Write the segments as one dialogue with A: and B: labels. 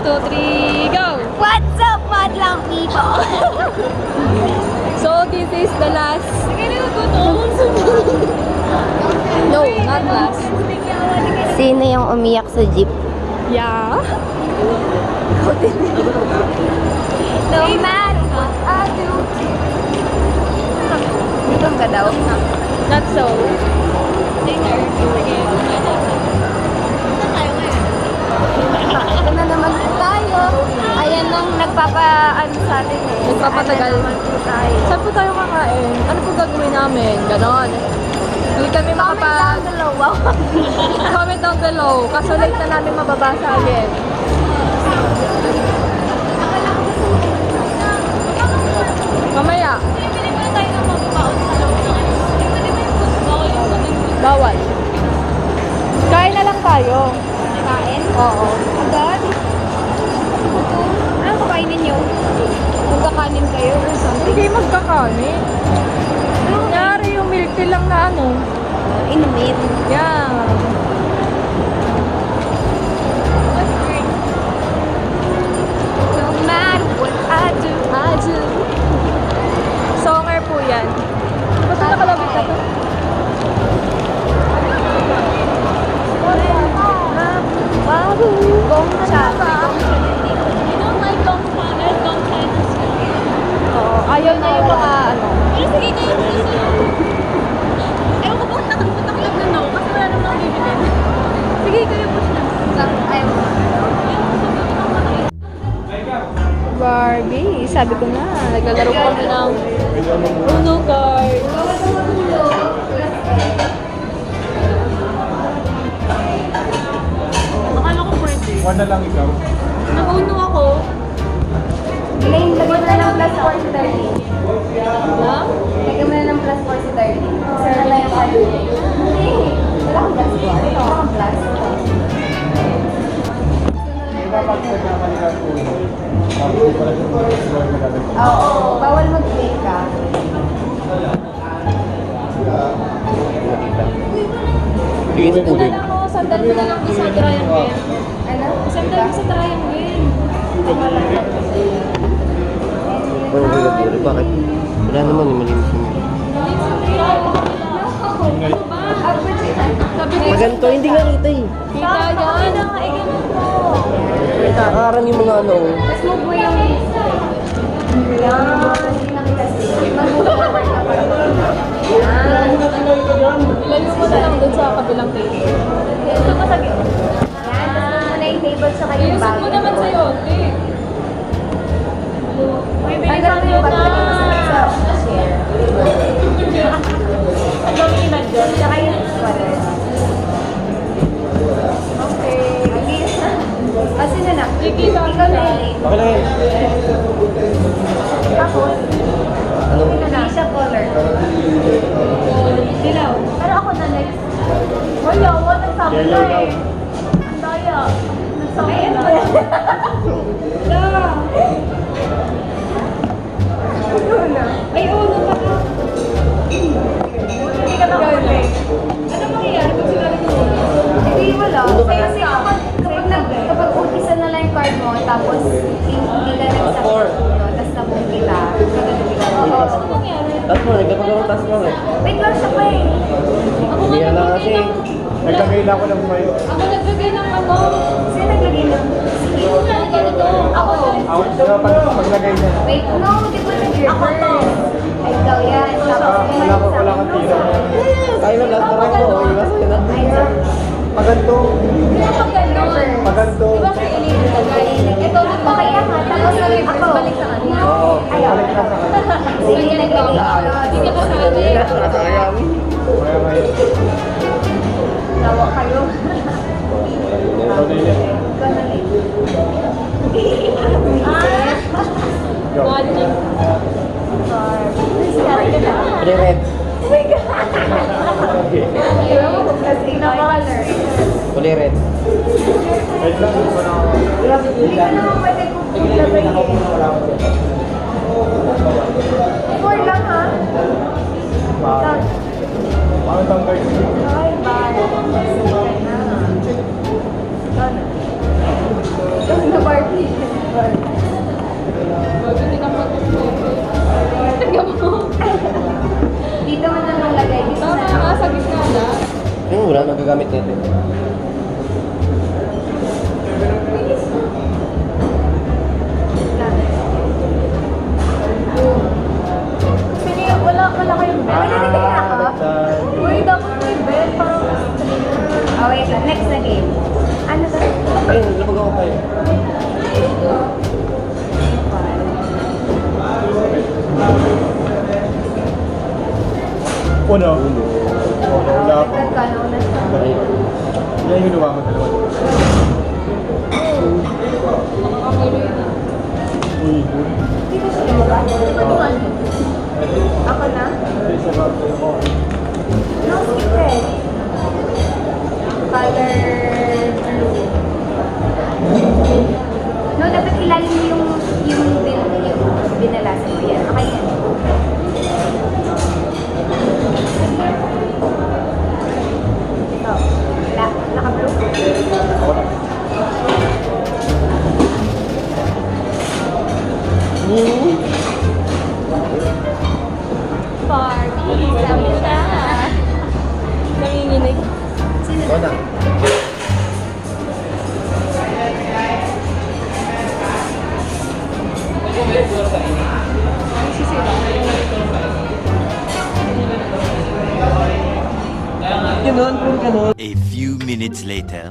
A: 2, 3, go!
B: What's up, madlang people?
A: So, this is the last... No, not last.
B: Sino yung umiyak sa jeep?
A: Yeah?
B: No matter what I do. Dito ka daw.
A: Not so.
B: Ito na naman po tayo. Ayan ang nagpapa-ano sa atin eh.
A: Nagpapatagal.
B: Ano naman po tayo.
A: Saan po tayo kakain? Ano po gagawin namin? Ganon. Hindi kami makapag...
B: Dalawa.
A: Comment down below. Kaso late na namin mababasa again. Mamaya. Bawal. Kain na lang tayo.
B: Kain?
A: Oo.
B: Agad? Ano kakainin nyo? Magkakanin kayo or something?
A: Hindi magkakanin. Nangyari yung milk tea lang na ano.
B: Inumin.
A: Yeah.
B: No matter what I do.
A: Songer po yan. Ba't nakalabit na to?
B: Babu. Gongcha.
A: Oo. Ayaw niya yung mga ano.
C: Ewan ko bakit nakalimutan ko lang na no, kasi wala naman akong bibigyan. Sige, kayo push na.
A: Barbie, sabi ko na, naglalaro kami ng Uno card.
C: Akala ko pwede.
D: One na lang ikaw.
C: Nag-uno ako.
B: Elaine, lagyan mo na ng plus 4 si 30.
A: Ha?
B: Lagyan mo na ng plus 4 si 30. Sir na lang yung card. Hindi. Wala kang plus 4. Wala kang plus.
D: Ipapagpag naman nila po. Tapos di pala siya magagalit.
B: Oo. Bawal mag-play ka.
D: Tingin mo tubig.
A: Wala ako, sandal mo na lang doon sa triangle.
B: Ano?
A: Sandal mo sa triangle.
D: Bakit? Wala naman yung malinis mo.
A: Sabi ko,
D: Maganto, hindi nga kita eh.
A: kita yan.
D: Nakakarang yung mga ano.
B: Tapos move mo yung... Yan. Hindi na kita see. Mag-forward ka pa. Yan.
A: Ilayo mo na lang doon sa kabilang table.
B: Ito mo sabi. Yan. Tapos move mo na yung table sa kayong
A: Iusap mo naman sa'yo, te.
B: Tanggal mo yung paglagay mo sa chair. Tsaka yung sweater. Okay. Agis na. Kasi na na.
A: Kikita ko
B: Ikaw na
A: siya.
B: yun.
D: Okay lang yan.
B: Tapos,
D: Ano?
B: hindi siya color.
A: Dilaw.
B: Pero ako na next.
C: Wala, wala nagsabi na
D: Yellow daw.
C: eh. Ang daya. Nagsabi
B: Ayun
C: na.
B: mo na.
A: Ay, uno pa ka.
C: Hindi ka na huli.
A: Ano mangyayari pag sinabi ko uno?
B: Hindi, wala. Kasi kapag umpisa na lang yung card mo, tapos hindi ka nagsabi tapos nabong kita, gagawin kita.
A: Ano mangyayari?
D: Taas mo, nagkapagawang taas mo eh.
B: Wait lang siya pa eh.
A: Ako
D: Hindi
A: nga
D: na
A: nagbigay
D: kasi.
A: ng...
D: Nagkagay na ako ng may...
A: Ako nagbigay ng ano.
B: Sino naglagay ng... Sige.
A: Ganito. Ako.
D: Out siya paglagay niya.
B: Wait, no, di ba nag-reverse? Ay, ikaw yan. Tapos
D: Wala kang tira. Tayo na lahat na rin mo. Iwas ka na. Paganto.
B: Kapag gano'n.
D: Paganto.
A: Di ba kay Elaine nilagay?
B: Ito, okay yan ha. Tapos
A: Reverse balik sa kanya.
D: Oo.
B: Ayaw.
D: Balik na sa kanya.
B: Sige, naglagay ako.
A: Hindi ka kasali.
D: Sayang. Kaya ngayon.
B: Lawa kayo.
D: Ikaw na yun.
B: Ikaw na lang.
D: Go.
A: Watching.
D: Pre red. Kulay red. Red lang.
B: Hindi ka naman pwede kung ilagay eh. 4 lang ha?
D: Paano tanggal?
B: Ay, bye. Ikaw na. Ikaw na, Barbie.
E: Uno. Wala ako.
B: Nagkano na sa
E: Yan yung ginawa ko dalawa. Uy.
B: Dito sa iba? Ako na? No secret. Color blue. No, dapat ilalim mo yung binalasan mo yan. Okay yan. Ito. Naka-blue.
A: Barbie, sabi siya. Nanginginig.
D: Ikaw na. Ganun, puro ganun.
F: A few minutes later.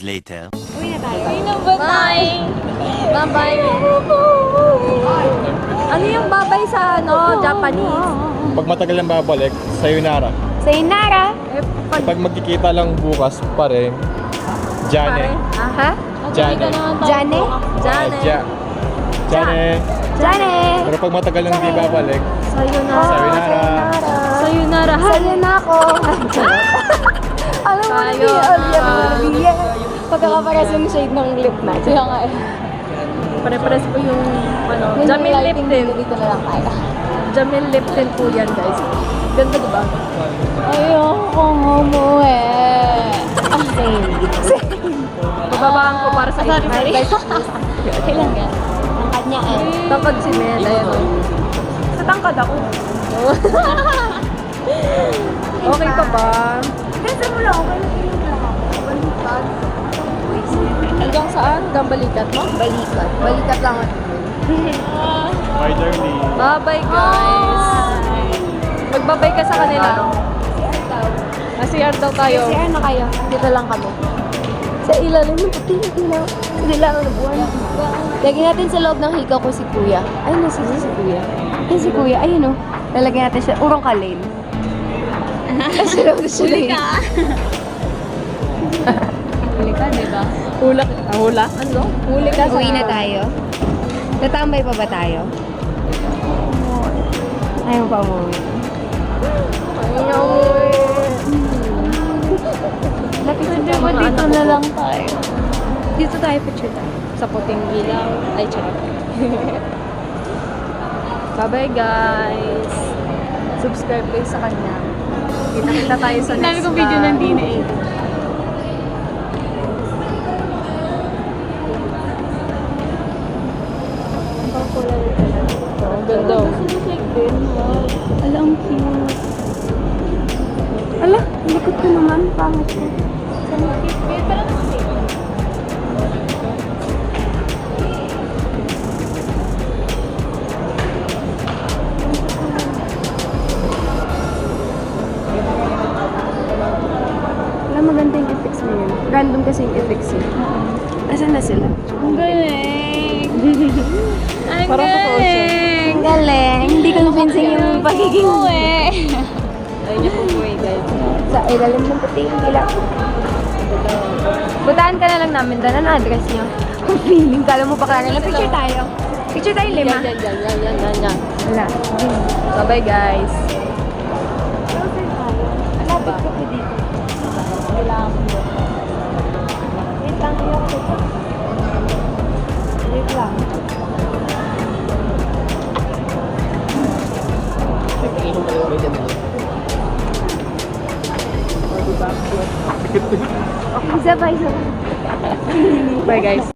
F: later.
B: Uwi na tayo.
A: Bye! Bye-bye! Ano yung babay sa Japanese?
E: Pag matagal nang babalik, sayonara.
B: Sayonara!
E: Pag magkikita lang bukas pa rin, Jane.
B: Ha?
E: Jane.
B: Jane?
A: Jane.
E: Jane.
B: Jane!
E: Pero pag matagal nang di babalik,
A: Sayonara.
E: sayonara.
A: Sayonara.
B: Sayo na ako. Alam mo na niya. Pagkakaparas yung shade ng lip na.
A: Kaya nga eh. Pare-pares po yung Jamil Lipton.
B: Dito na lang tayo.
A: Jamil Lipton po yan, guys. Ganda diba?
B: Ayokong umuwi.
A: Bababaan ko para sa inyo.
B: Kailan yan? Ang kanya eh.
A: Tangkad si Mel. Ayan o. Sa tangkad ako. Okay pa ba?
B: Kasi mo lang, okay lang ako. Balikat.
A: Hanggang saan? Hanggang balikat mo?
B: Balikat. Balikat lang ako.
E: Bye, darling.
A: Bye-bye, guys. Magbabay ka sa kanila. CR daw tayo.
B: CR na kayo. Dito lang kami. Sa ilalim ng puting ilaw. Sa ilalim ng buwan. Lagyan natin sa loob ng hikaw ko si Kuya. Ay, nasa si Kuya. Ay, si Kuya. Ayun o. Lalagyan natin siya. Urong kalin. Ay, sa loob siya. Huli ka.
A: Huli ka, diba? Hula. Hula? Ano? Huli ka sa...
B: Uwi na tayo. Tatambay pa ba tayo? Ayaw pa umuwi.
A: Ayaw mo eh.
B: Lapit sa
A: Hindi
B: mga
A: ba dito
B: anak
A: na
B: ko.
A: lang tayo?
B: Dito tayo picture tayo.
A: Sa puting ilaw. Ay, charot. Bye-bye, guys. Subscribe kayo sa kanya. Kita-kita tayo sa next
C: Dami kong video ng Dina eh.
A: Ang ganda.
B: Ala, ang cute. Ala, likod ko naman. Pangit ko. Wala, maganda yung effects mo yun. Random kasi yung effects yun. Asan na sila?
C: Ang galing! Ang
A: Parang totoo siya.
B: Ang galing. Hindi ko napansin yung pagiging
A: Ayun yung pupuwi, guys.
B: sa ilalim ng puting ilaw. Butaan ka na lang namin doon. Ano address niyo? Feeling ka alam mo pa kaya picture tayo. Picture tayo lima.
A: Yan.
B: Wala.
A: Bye-bye, guys.
B: Lapit ko po dito. Kailangan mo. Wait lang. Wait lang. Isa pa.
A: Bye, guys.